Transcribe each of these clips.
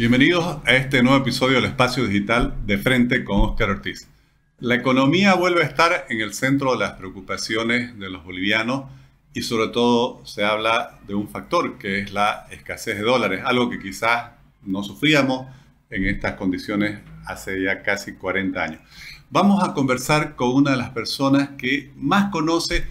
Bienvenidos a este nuevo episodio del Espacio Digital de Frente con Óscar Ortiz. La economía vuelve a estar en el centro de las preocupaciones de los bolivianos y sobre todo se habla de un factor que es la escasez de dólares, algo que quizás no sufríamos en estas condiciones hace ya casi 40 años. Vamos a conversar con una de las personas que más conoce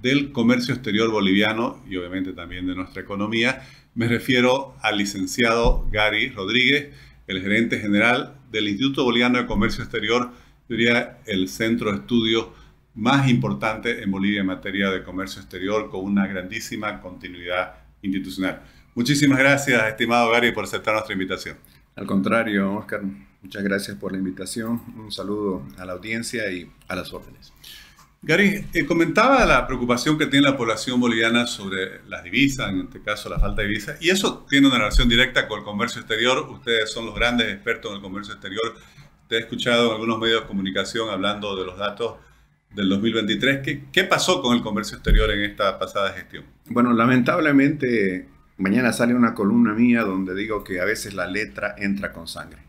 del comercio exterior boliviano y obviamente también de nuestra economía. Me refiero al licenciado Gary Rodríguez, el gerente general del Instituto Boliviano de Comercio Exterior, diría el centro de estudios más importante en Bolivia en materia de comercio exterior, con una grandísima continuidad institucional. Muchísimas gracias, estimado Gary, por aceptar nuestra invitación. Al contrario, Oscar, muchas gracias por la invitación. Un saludo a la audiencia y a las órdenes. Gary, comentaba la preocupación que tiene la población boliviana sobre las divisas, en este caso la falta de divisas, y eso tiene una relación directa con el comercio exterior. Ustedes son los grandes expertos en el comercio exterior. Te he escuchado en algunos medios de comunicación hablando de los datos del 2023. ¿Qué pasó con el comercio exterior en esta pasada gestión? Bueno, lamentablemente, mañana sale una columna mía donde digo que a veces la letra entra con sangre.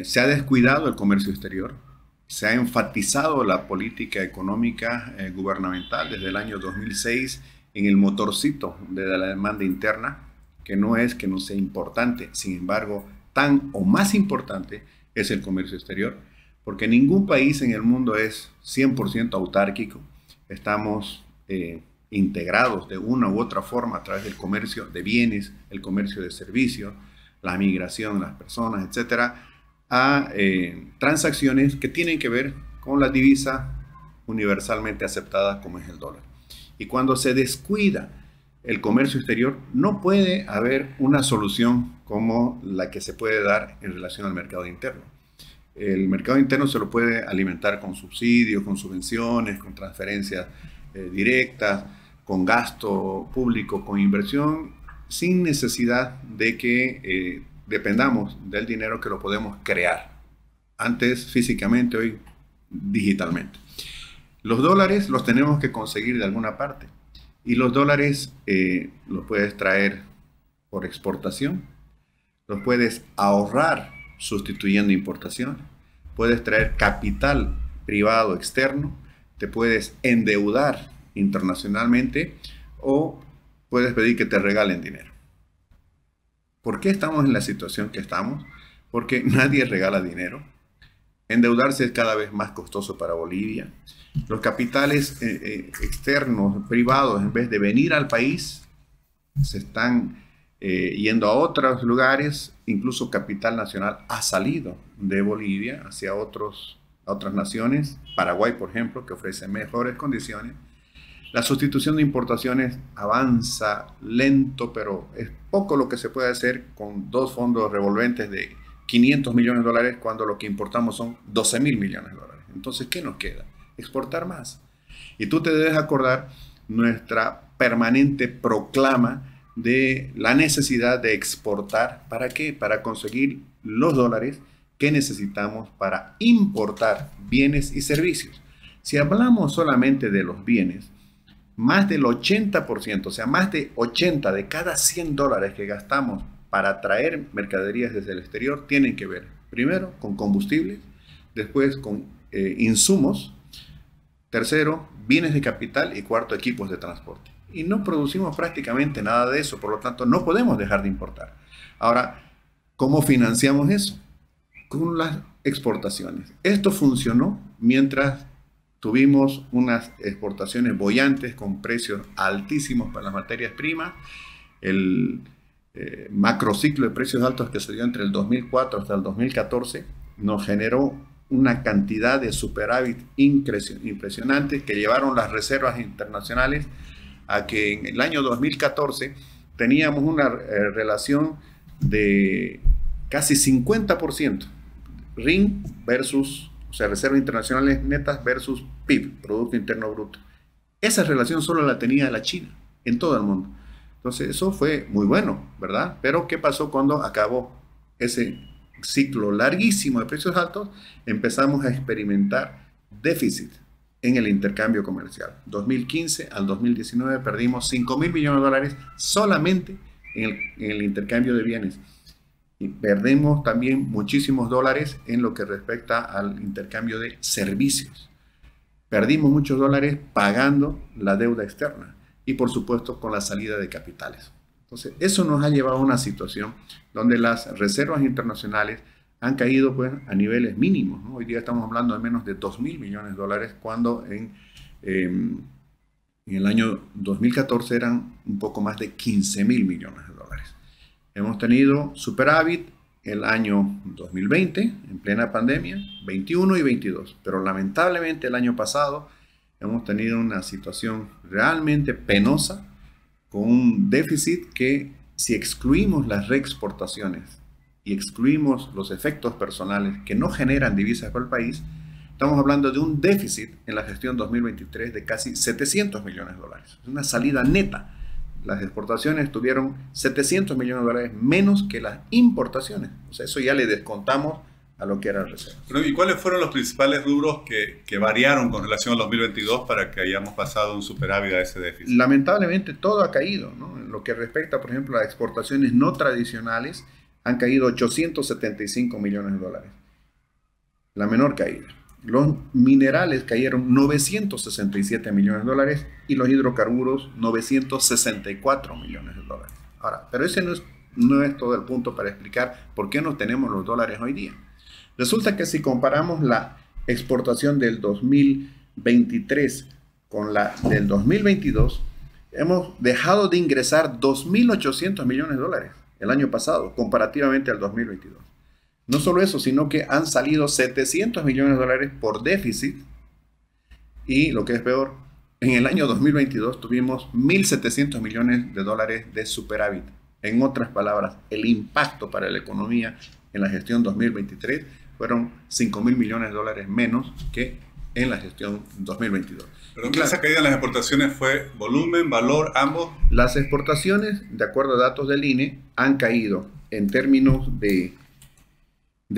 Se ha descuidado el comercio exterior. Se ha enfatizado la política económica gubernamental desde el año 2006 en el motorcito de la demanda interna, que no es que no sea importante, sin embargo, tan o más importante es el comercio exterior, porque ningún país en el mundo es 100% autárquico. Estamos integrados de una u otra forma a través del comercio de bienes, el comercio de servicios, la migración de las personas, etcétera, a transacciones que tienen que ver con la divisa universalmente aceptada como es el dólar. Y cuando se descuida el comercio exterior, no puede haber una solución como la que se puede dar en relación al mercado interno. El mercado interno se lo puede alimentar con subsidios, con subvenciones, con transferencias directas, con gasto público, con inversión, sin necesidad de que dependamos del dinero que lo podemos crear. Antes físicamente, hoy digitalmente. Los dólares los tenemos que conseguir de alguna parte. Y los dólares los puedes traer por exportación. Los puedes ahorrar sustituyendo importación. Puedes traer capital privado externo. Te puedes endeudar internacionalmente o puedes pedir que te regalen dinero. ¿Por qué estamos en la situación que estamos? Porque nadie regala dinero. Endeudarse es cada vez más costoso para Bolivia. Los capitales externos, privados, en vez de venir al país, se están yendo a otros lugares. Incluso capital nacional ha salido de Bolivia hacia otras naciones. Paraguay, por ejemplo, que ofrece mejores condiciones. La sustitución de importaciones avanza lento, pero es poco lo que se puede hacer con dos fondos revolventes de 500 millones de dólares cuando lo que importamos son 12.000 millones de dólares. Entonces, ¿qué nos queda? Exportar más. Y tú te debes acordar nuestra permanente proclama de la necesidad de exportar. ¿Para qué? Para conseguir los dólares que necesitamos para importar bienes y servicios. Si hablamos solamente de los bienes, más del 80%, o sea, más de 80 de cada 100 dólares que gastamos para traer mercaderías desde el exterior tienen que ver, primero, con combustibles, después con insumos, tercero, bienes de capital y cuarto, equipos de transporte. Y no producimos prácticamente nada de eso, por lo tanto, no podemos dejar de importar. Ahora, ¿cómo financiamos eso? Con las exportaciones. Esto funcionó mientras tuvimos unas exportaciones bollantes con precios altísimos para las materias primas. El macrociclo de precios altos que se dio entre el 2004 hasta el 2014 nos generó una cantidad de superávit impresionante que llevaron las reservas internacionales a que en el año 2014 teníamos una relación de casi 50%. RIN versus, o sea, reservas internacionales netas versus PIB, Producto Interno Bruto. Esa relación solo la tenía la China en todo el mundo. Entonces, eso fue muy bueno, ¿verdad? Pero, ¿qué pasó cuando acabó ese ciclo larguísimo de precios altos? Empezamos a experimentar déficit en el intercambio comercial. 2015 al 2019 perdimos 5.000 millones de dólares solamente en el intercambio de bienes. Y perdemos también muchísimos dólares en lo que respecta al intercambio de servicios. Perdimos muchos dólares pagando la deuda externa y por supuesto con la salida de capitales. Entonces, eso nos ha llevado a una situación donde las reservas internacionales han caído pues, a niveles mínimos, ¿no? Hoy día estamos hablando de menos de 2.000 millones de dólares, cuando en el año 2014 eran un poco más de 15.000 millones de dólares. Hemos tenido superávit el año 2020, en plena pandemia, 21 y 22, pero lamentablemente el año pasado hemos tenido una situación realmente penosa, con un déficit que, si excluimos las reexportaciones y excluimos los efectos personales que no generan divisas para el país, estamos hablando de un déficit en la gestión 2023 de casi 700 millones de dólares. Es una salida neta. Las exportaciones tuvieron 700 millones de dólares menos que las importaciones. O sea, eso ya le descontamos a lo que era el reserva. ¿Y cuáles fueron los principales rubros que variaron con relación al 2022 para que hayamos pasado un superávit a ese déficit? Lamentablemente todo ha caído, ¿no? En lo que respecta, por ejemplo, a las exportaciones no tradicionales, han caído 875 millones de dólares. La menor caída. Los minerales cayeron 967 millones de dólares y los hidrocarburos 964 millones de dólares. Ahora, pero ese no es todo el punto para explicar por qué no tenemos los dólares hoy día. Resulta que si comparamos la exportación del 2023 con la del 2022, hemos dejado de ingresar 2.800 millones de dólares el año pasado, comparativamente al 2022. No solo eso, sino que han salido 700 millones de dólares por déficit y, lo que es peor, en el año 2022 tuvimos 1.700 millones de dólares de superávit. En otras palabras, el impacto para la economía en la gestión 2023 fueron 5.000 millones de dólares menos que en la gestión 2022. Pero claro, esa caída en las exportaciones fue volumen, valor, ambos. Las exportaciones, de acuerdo a datos del INE, han caído en términos de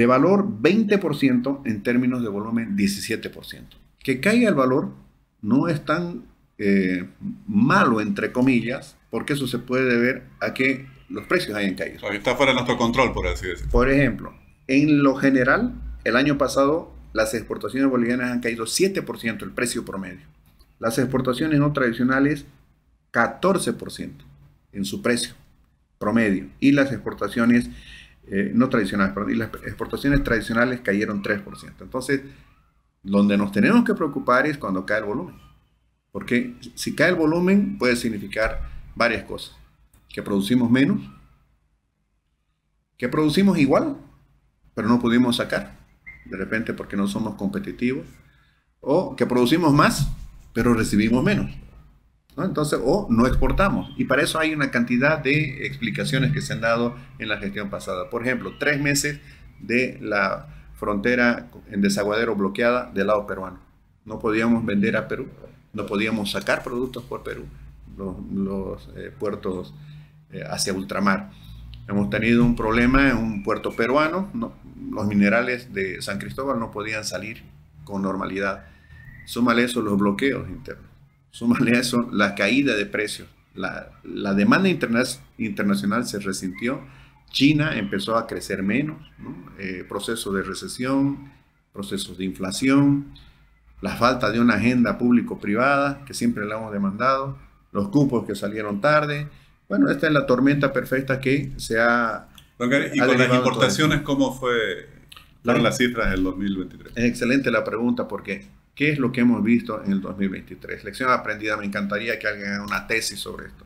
valor 20%, en términos de volumen 17%. Que caiga el valor no es tan malo, entre comillas, porque eso se puede deber a que los precios hayan caído. O sea, está fuera de nuestro control, por así decirlo. Por ejemplo, en lo general, el año pasado las exportaciones bolivianas han caído 7%, el precio promedio. Las exportaciones no tradicionales, 14% en su precio promedio. Y las exportaciones no tradicionales, perdón, y las exportaciones tradicionales cayeron 3%. Entonces, donde nos tenemos que preocupar es cuando cae el volumen. Porque si cae el volumen puede significar varias cosas. Que producimos menos, que producimos igual, pero no pudimos sacar, de repente porque no somos competitivos, o que producimos más, pero recibimos menos, ¿no? Entonces, o no exportamos. Y para eso hay una cantidad de explicaciones que se han dado en la gestión pasada. Por ejemplo, 3 meses de la frontera en Desaguadero bloqueada del lado peruano. No podíamos vender a Perú, no podíamos sacar productos por Perú, los puertos hacia ultramar. Hemos tenido un problema en un puerto peruano, los minerales de San Cristóbal no podían salir con normalidad. Súmale eso los bloqueos internos, súmale eso la caída de precios, la demanda internacional se resintió, China empezó a crecer menos, ¿no? Procesos de recesión, procesos de inflación, la falta de una agenda público-privada que siempre la hemos demandado, los cupos que salieron tarde. Bueno, esta es la tormenta perfecta que se ha... ¿Y con las importaciones cómo fueron las cifras del 2023? Es excelente la pregunta, porque ¿qué es lo que hemos visto en el 2023? Lección aprendida, me encantaría que alguien haga una tesis sobre esto,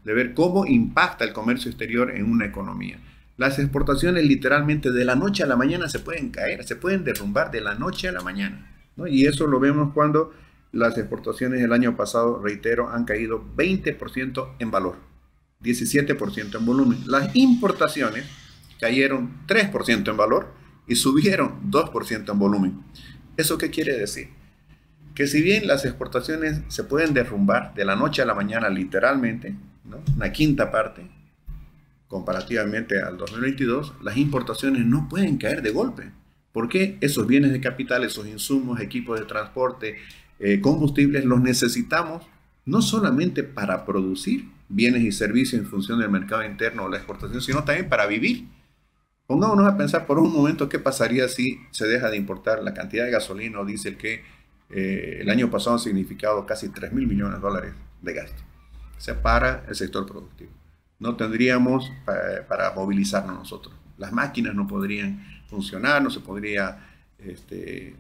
de ver cómo impacta el comercio exterior en una economía. Las exportaciones literalmente de la noche a la mañana se pueden caer, se pueden derrumbar de la noche a la mañana, ¿no? Y eso lo vemos cuando las exportaciones del año pasado, reitero, han caído 20% en valor, 17% en volumen. Las importaciones cayeron 3% en valor y subieron 2% en volumen. ¿Eso qué quiere decir? Que si bien las exportaciones se pueden derrumbar de la noche a la mañana literalmente, ¿no? Una quinta parte comparativamente al 2022, las importaciones no pueden caer de golpe. Porque esos bienes de capital, esos insumos, equipos de transporte, combustibles, los necesitamos no solamente para producir bienes y servicios en función del mercado interno o la exportación, sino también para vivir. Pongámonos a pensar por un momento qué pasaría si se deja de importar la cantidad de gasolina o diésel que el año pasado ha significado casi 3.000 millones de dólares de gasto. Se para el sector productivo. No tendríamos para movilizarnos nosotros. Las máquinas no podrían funcionar, no se podría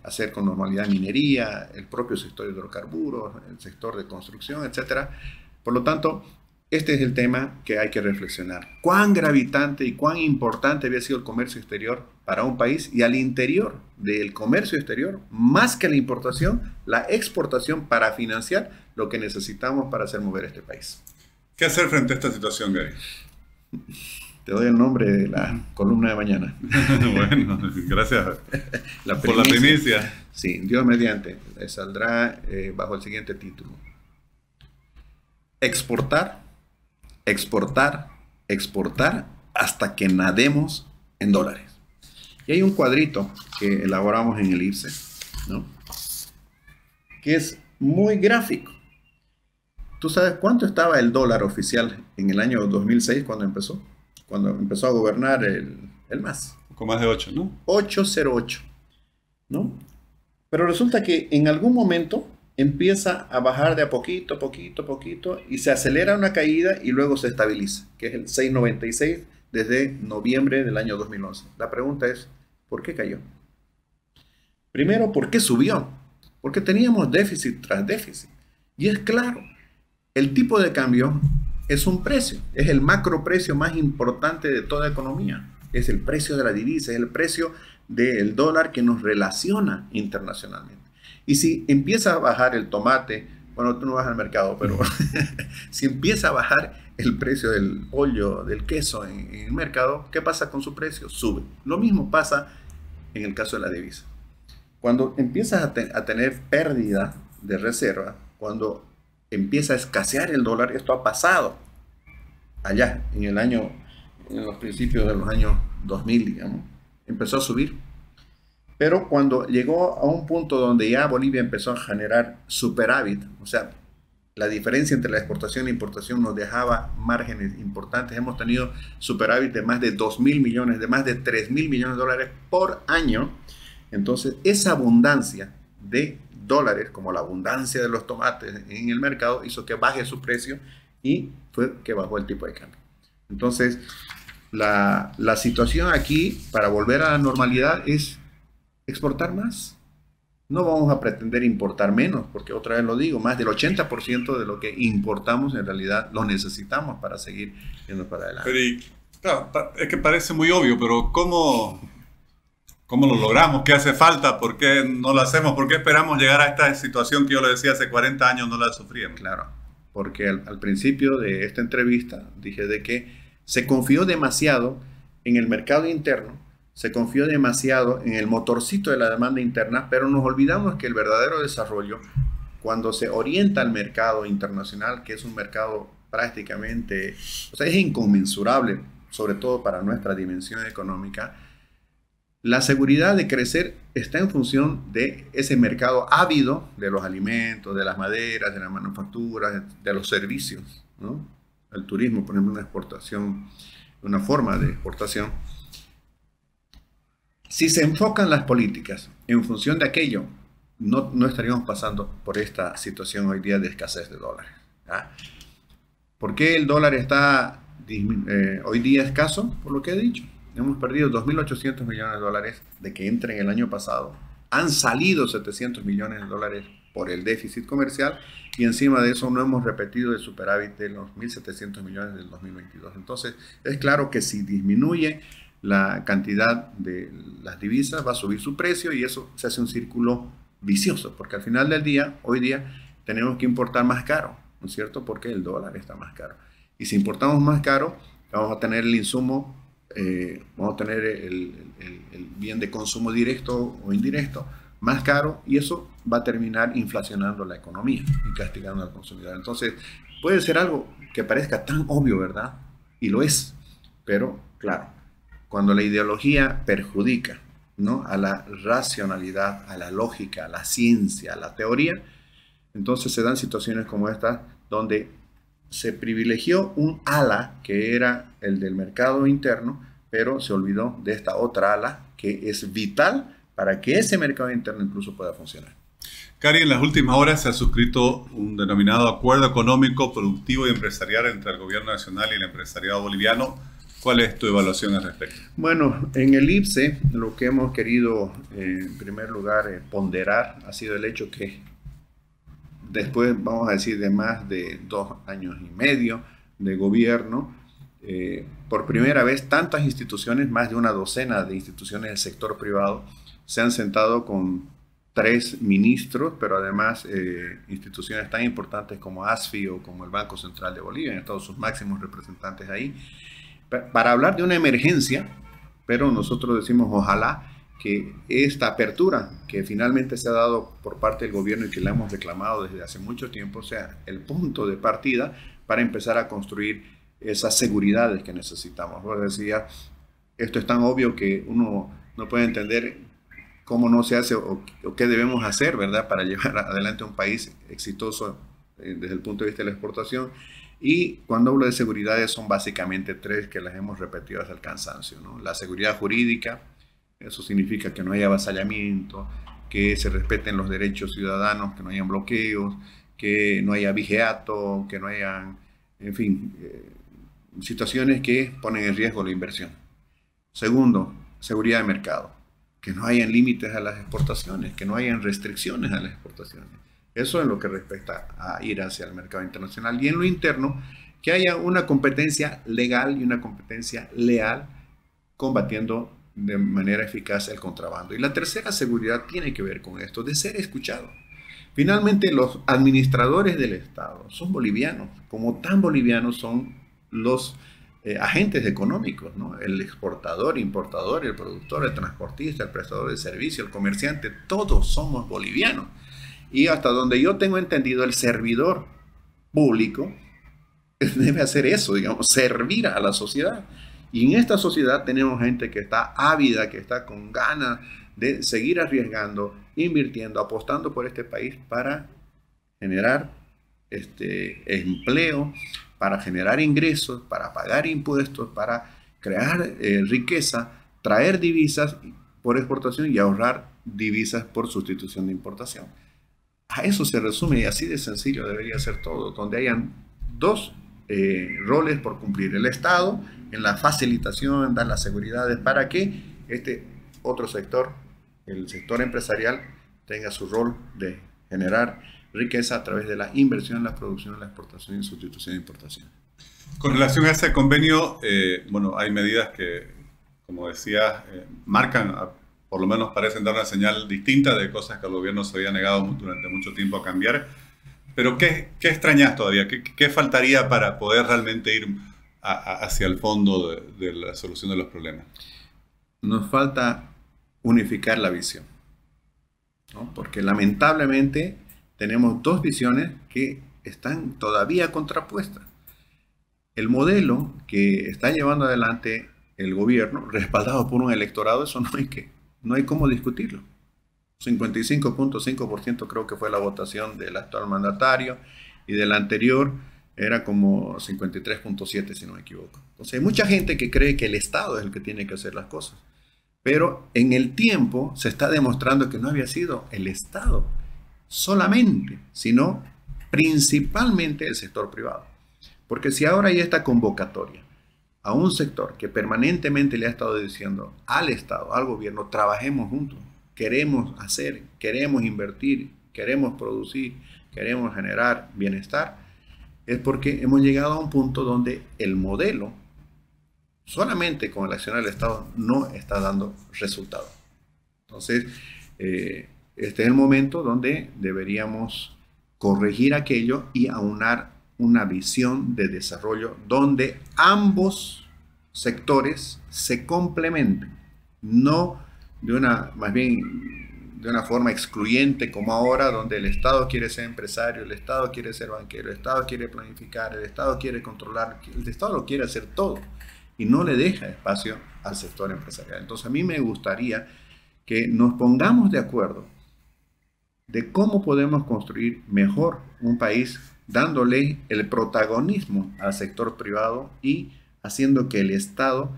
hacer con normalidad minería, el propio sector de hidrocarburos, el sector de construcción, etc. Por lo tanto, este es el tema que hay que reflexionar. ¿Cuán gravitante y cuán importante había sido el comercio exterior para un país? Y al interior del comercio exterior, más que la importación, la exportación para financiar lo que necesitamos para hacer mover este país. ¿Qué hacer frente a esta situación, Gary? Te doy el nombre de la columna de mañana. Bueno, gracias por la primicia. Sí, Dios mediante. Saldrá bajo el siguiente título. Exportar, exportar, exportar hasta que nademos en dólares. Y hay un cuadrito que elaboramos en el IPSE, ¿no?, que es muy gráfico. ¿Tú sabes cuánto estaba el dólar oficial en el año 2006 cuando empezó? Cuando empezó a gobernar el MAS. Con más de 8, ¿no? 808, ¿no? Pero resulta que en algún momento empieza a bajar de a poquito, poquito, poquito, y se acelera una caída y luego se estabiliza, que es el 6.96 desde noviembre del año 2011. La pregunta es, ¿por qué cayó? Primero, ¿por qué subió? Porque teníamos déficit tras déficit. Y es claro, el tipo de cambio es un precio, es el macro precio más importante de toda economía. Es el precio de la divisa, es el precio del dólar que nos relaciona internacionalmente. Y si empieza a bajar el tomate, bueno, tú no vas al mercado, pero si empieza a bajar el precio del pollo, del queso en el mercado, ¿qué pasa con su precio? Sube. Lo mismo pasa en el caso de la divisa. Cuando empiezas a tener pérdida de reserva, cuando empieza a escasear el dólar, esto ha pasado allá en los principios de los años 2000, digamos, empezó a subir. Pero cuando llegó a un punto donde ya Bolivia empezó a generar superávit, o sea, la diferencia entre la exportación e importación nos dejaba márgenes importantes. Hemos tenido superávit de más de 2.000 millones, de más de 3.000 millones de dólares por año. Entonces, esa abundancia de dólares, como la abundancia de los tomates en el mercado, hizo que baje su precio y fue que bajó el tipo de cambio. Entonces, la situación aquí, para volver a la normalidad, es exportar más. No vamos a pretender importar menos, porque otra vez lo digo, más del 80% de lo que importamos en realidad lo necesitamos para seguir yendo para adelante. Pero claro, es que parece muy obvio, pero ¿cómo lo logramos? ¿Qué hace falta? ¿Por qué no lo hacemos? ¿Por qué esperamos llegar a esta situación que yo le decía hace 40 años no la sufríamos? Claro, porque al principio de esta entrevista dije de que se confió demasiado en el mercado interno, se confió demasiado en el motorcito de la demanda interna, pero nos olvidamos que el verdadero desarrollo, cuando se orienta al mercado internacional, que es un mercado prácticamente, o sea, es inconmensurable, sobre todo para nuestra dimensión económica, la seguridad de crecer está en función de ese mercado ávido de los alimentos, de las maderas, de las manufacturas, de los servicios, ¿no? El turismo, por ejemplo, una exportación, una forma de exportación. Si se enfocan las políticas en función de aquello, no estaríamos pasando por esta situación hoy día de escasez de dólares. ¿Por qué el dólar está hoy día escaso? Por lo que he dicho. Hemos perdido 2.800 millones de dólares de que entren el año pasado. Han salido 700 millones de dólares por el déficit comercial y encima de eso no hemos repetido el superávit de los 1.700 millones del 2022. Entonces, es claro que si disminuye la cantidad de las divisas, va a subir su precio y eso se hace un círculo vicioso, porque al final del día, hoy día, tenemos que importar más caro, ¿no es cierto? Porque el dólar está más caro. Y si importamos más caro, vamos a tener el insumo, vamos a tener el bien de consumo directo o indirecto más caro y eso va a terminar inflacionando la economía y castigando al consumidor. Entonces, puede ser algo que parezca tan obvio, ¿verdad? Y lo es, pero claro, cuando la ideología perjudica, ¿no?, a la racionalidad, a la lógica, a la ciencia, a la teoría, entonces se dan situaciones como estas donde se privilegió un ala que era el del mercado interno pero se olvidó de esta otra ala que es vital para que ese mercado interno incluso pueda funcionar. Cari, en las últimas horas se ha suscrito un denominado Acuerdo Económico, Productivo y Empresarial entre el Gobierno Nacional y el empresariado boliviano. ¿Cuál es tu evaluación al respecto? Bueno, en el IPSE lo que hemos querido en primer lugar ponderar ha sido el hecho que después, vamos a decir, de más de 2 años y medio de gobierno, por primera vez tantas instituciones, más de una docena de instituciones del sector privado, se han sentado con 3 ministros, pero además instituciones tan importantes como ASFI o como el Banco Central de Bolivia, han estado sus máximos representantes ahí, para hablar de una emergencia, pero nosotros decimos ojalá que esta apertura que finalmente se ha dado por parte del gobierno y que la hemos reclamado desde hace mucho tiempo sea el punto de partida para empezar a construir esas seguridades que necesitamos. Vos decías, esto es tan obvio que uno no puede entender cómo no se hace o qué debemos hacer, ¿verdad?, para llevar adelante un país exitoso desde el punto de vista de la exportación. Y cuando hablo de seguridades son básicamente 3 que las hemos repetido hasta el cansancio, ¿no? La seguridad jurídica, eso significa que no haya avasallamiento, que se respeten los derechos ciudadanos, que no hayan bloqueos, que no haya vigiato, que no hayan, en fin, situaciones que ponen en riesgo la inversión. Segundo, seguridad de mercado, que no hayan límites a las exportaciones, que no hayan restricciones a las exportaciones. Eso en lo que respecta a ir hacia el mercado internacional. Y en lo interno, que haya una competencia legal y una competencia leal combatiendo de manera eficaz el contrabando. Y la tercera seguridad tiene que ver con esto, de ser escuchado. Finalmente, los administradores del Estado son bolivianos, como tan bolivianos son los agentes económicos, ¿no? El exportador, importador, el productor, el transportista, el prestador de servicio, el comerciante, todos somos bolivianos. Y hasta donde yo tengo entendido, el servidor público debe hacer eso, digamos, servir a la sociedad. Y en esta sociedad tenemos gente que está ávida, que está con ganas de seguir arriesgando, invirtiendo, apostando por este país para generar empleo, para generar ingresos, para pagar impuestos, para crear riqueza, traer divisas por exportación y ahorrar divisas por sustitución de importación. A eso se resume y así de sencillo debería ser todo, donde hayan 2 roles por cumplir. El Estado en la facilitación, dar las seguridades para que este otro sector, el sector empresarial, tenga su rol de generar riqueza a través de la inversión, la producción, la exportación y sustitución de importación. Con relación a ese convenio, bueno, hay medidas que, como decías, marcan, por lo menos parecen dar una señal distinta de cosas que el gobierno se había negado durante mucho tiempo a cambiar. Pero ¿qué extrañas todavía? ¿Qué faltaría para poder realmente ir hacia el fondo de la solución de los problemas? Nos falta unificar la visión, ¿no? Porque lamentablemente tenemos 2 visiones que están todavía contrapuestas. El modelo que está llevando adelante el gobierno, respaldado por un electorado, eso no hay cómo discutirlo. 55.5% creo que fue la votación del actual mandatario y del anterior era como 53.7% si no me equivoco. Entonces hay mucha gente que cree que el Estado es el que tiene que hacer las cosas. Pero en el tiempo se está demostrando que no había sido el Estado solamente, sino principalmente el sector privado. Porque si ahora hay esta convocatoria a un sector que permanentemente le ha estado diciendo al Estado, al gobierno, trabajemos juntos, queremos hacer, queremos invertir, queremos producir, queremos generar bienestar, es porque hemos llegado a un punto donde el modelo, solamente con el accionar del Estado, no está dando resultado. Entonces, este es el momento donde deberíamos corregir aquello y aunar una visión de desarrollo donde ambos sectores se complementen, no de más bien de una forma excluyente como ahora, donde el Estado quiere ser empresario, el Estado quiere ser banquero, el Estado quiere planificar, el Estado quiere controlar, el Estado lo quiere hacer todo y no le deja espacio al sector empresarial. Entonces a mí me gustaría que nos pongamos de acuerdo de cómo podemos construir mejor un país dándole el protagonismo al sector privado y haciendo que el Estado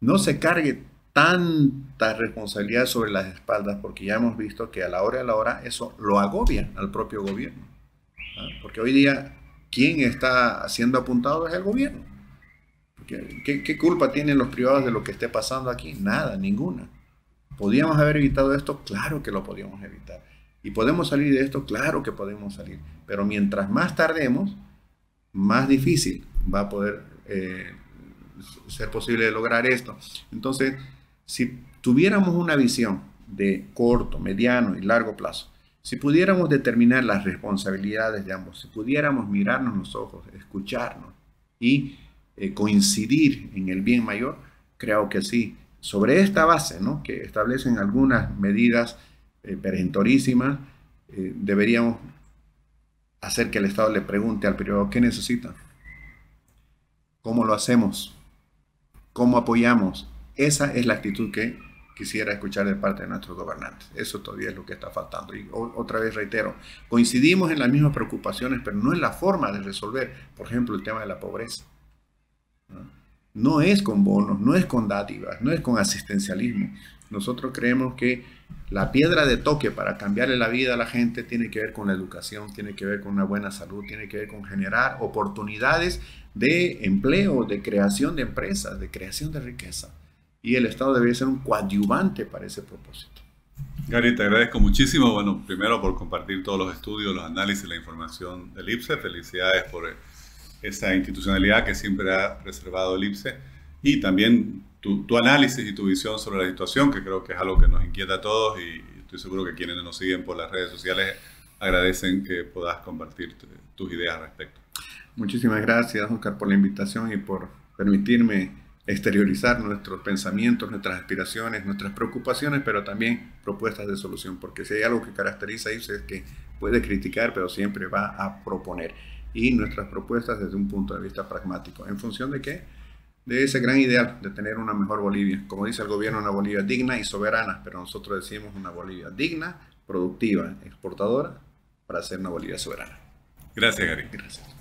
no se cargue tanta responsabilidad sobre las espaldas, porque ya hemos visto que a la hora de la hora eso lo agobia al propio gobierno. ¿Ah? Porque hoy día, ¿quién está siendo apuntado es el gobierno? ¿Qué culpa tienen los privados de lo que esté pasando aquí? Nada, ninguna. ¿Podíamos haber evitado esto? Claro que lo podíamos evitar. ¿Y podemos salir de esto? Claro que podemos salir. Pero mientras más tardemos, más difícil va a poder ser posible lograr esto. Entonces, si tuviéramos una visión de corto, mediano y largo plazo, si pudiéramos determinar las responsabilidades de ambos, si pudiéramos mirarnos en los ojos, escucharnos y coincidir en el bien mayor, creo que sí. Sobre esta base, ¿no?, que establecen algunas medidas perentorísimas, deberíamos hacer que el Estado le pregunte al privado qué necesita, cómo lo hacemos, cómo apoyamos. Esa es la actitud que quisiera escuchar de parte de nuestros gobernantes. Eso todavía es lo que está faltando. Y otra vez reitero, coincidimos en las mismas preocupaciones, pero no en la forma de resolver, por ejemplo, el tema de la pobreza. No es con bonos, no es con dádivas, no es con asistencialismo. Nosotros creemos que la piedra de toque para cambiarle la vida a la gente tiene que ver con la educación, tiene que ver con una buena salud, tiene que ver con generar oportunidades de empleo, de creación de empresas, de creación de riqueza. Y el Estado debería ser un coadyuvante para ese propósito. Gary, te agradezco muchísimo, bueno, primero por compartir todos los estudios, los análisis, la información del IPSE. Felicidades por esa institucionalidad que siempre ha preservado el IPSE, y también tu análisis y tu visión sobre la situación, que creo que es algo que nos inquieta a todos, y estoy seguro que quienes nos siguen por las redes sociales agradecen que puedas compartir tus ideas al respecto. Muchísimas gracias, Oscar, por la invitación y por permitirme exteriorizar nuestros pensamientos, nuestras aspiraciones, nuestras preocupaciones, pero también propuestas de solución, porque si hay algo que caracteriza a IPSE es que puede criticar, pero siempre va a proponer. Y nuestras propuestas desde un punto de vista pragmático. ¿En función de qué? De ese gran ideal de tener una mejor Bolivia. Como dice el gobierno, una Bolivia digna y soberana, pero nosotros decimos una Bolivia digna, productiva, exportadora, para ser una Bolivia soberana. Gracias, Gary. Gracias.